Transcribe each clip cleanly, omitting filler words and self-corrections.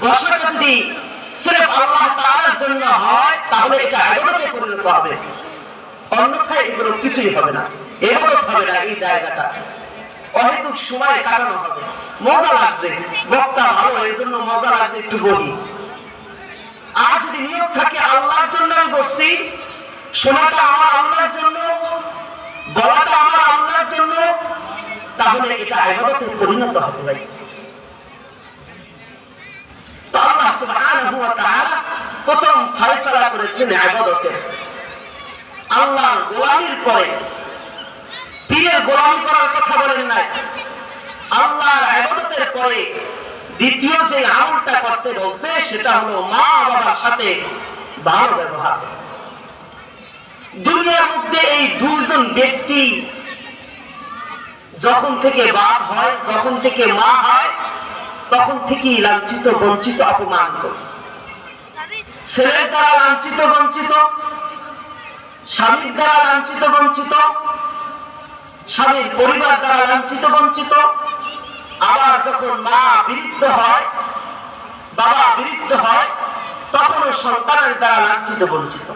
বসাটা যদি সির্ফ আল্লাহ তাআলার জন্য হয় তাহলে এটা ইবাদতে পরিণত হবে, অন্যথায় এগুলো কিছুই হবে না, ইবাদত হবে না। এই জায়গাটা অহেতুক সময় কাটানো হবে, মজা লাগছে, বক্তা ভালো এই জন্য মজা লাগছে একটু বলি। আর যদি নিয়ত থাকে আল্লাহর জন্য আমি বসছি, শোনাটা আমার আল্লাহর জন্য, বলাটা আমার আল্লাহর জন্য, তাহলে এটা ইবাদতে পরিণত হবে ভাই। তো আল্লাহ সুবহানাহু ওয়া তাআলা প্রথম ফয়সালা করেছেন ইবাদতের। আল্লাহর গোলামির পরে পীরের গোলামি করার কথা বলেন নাই, আল্লাহর ইবাদতের পরে দ্বিতীয় যে আমলটা করতে বলছে সেটা হলো মা বাবার সাথে ভালো ব্যবহার। দুনিয়ার মধ্যে এই দুইজন ব্যক্তি যখন থেকে বাপ হয়, যখন থেকে মা হয়, তখন থেকেই লাঞ্ছিত, বঞ্চিত, অপমানিত। ছেলের দ্বারা লাঞ্ছিত, বঞ্চিত, স্বামীর দ্বারা লাঞ্ছিত, বঞ্চিত, স্বামীর পরিবার দ্বারা লাঞ্ছিত, বঞ্চিত। আবার যখন মা বিরুদ্ধ হয়, বাবা বিরুদ্ধ হয়, তখনও সন্তানের দ্বারা লাঞ্ছিত, বঞ্চিত।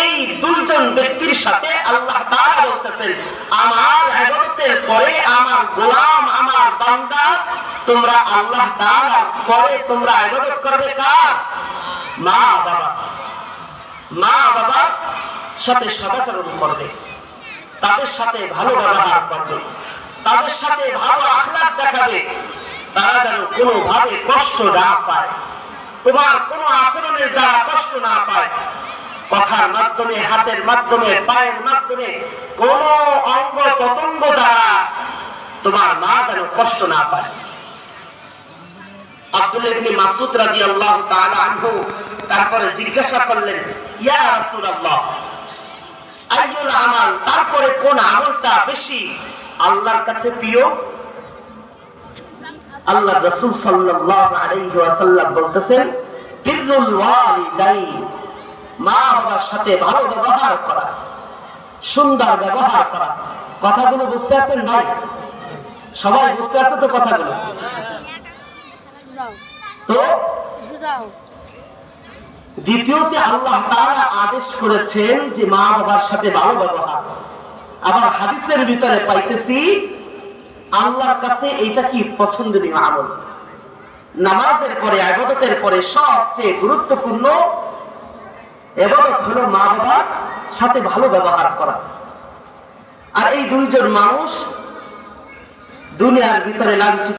এই দুইজন ব্যক্তির সাথে আল্লাহ তাআলা বলতেছেন, আমার ইবাদতের পরে আমার গোলাম, আমার বান্দা, তোমরা আল্লাহ তাআলার পরে তোমরা ইবাদত করবে কার? মা বাবা। মা বাবার সাথে সদাচরণ করবে, তাদের সাথে ভালো ব্যবহার করবে, তাদের সাথে ভালো আখলাক দেখাবে, তারা যেন কোনোভাবে কষ্ট না পায়, তোমার কোনো আচরণের দ্বারা কষ্ট না পায়। কথার মাধ্যমে, হাতের মাধ্যমে, পায়ের মাধ্যমে, কোন অঙ্গ প্রত্যঙ্গ দ্বারা তোমার মা যেন কষ্ট না পায়। আব্দুল্লাহ ইবনে মাসউদ রাদিয়াল্লাহু তাআলা আনহু তারপরে জিজ্ঞাসা করলেন, ইয়া রাসূলুল্লাহ, আইয়ুল আমাল, তারপরে কোন আমলটা বেশি আল্লাহর কাছে প্রিয়? আল্লাহ রাসূল সাল্লাল্লাহু আলাইহি ওয়াসাল্লাম বলতেছেন, বিররুল ওয়ালিদাইন, মা বাবার সাথে ভালো ব্যবহার করা, সুন্দর ব্যবহার করা। কথাগুলো বুঝতে আছেন ভাই? সবাই বুঝতে আছে তো কথাগুলো? তো দ্বিতীয়তে আল্লাহ তাআলা আদেশ করেছেন যে মা বাবার সাথে ভালো ব্যবহার। আবার হাদিসের ভিতরে পাইতেছি আল্লাহর কাছে এইটা কি পছন্দনীয় আমল। নামাজের পরে, ইবাদতের পরে সবচেয়ে গুরুত্বপূর্ণ ইবাদত হলো মা বাবার সাথে ভালো ব্যবহার করা। আর এই দুইজন মানুষ দুনিয়ার ভিতরে লাঞ্ছিত।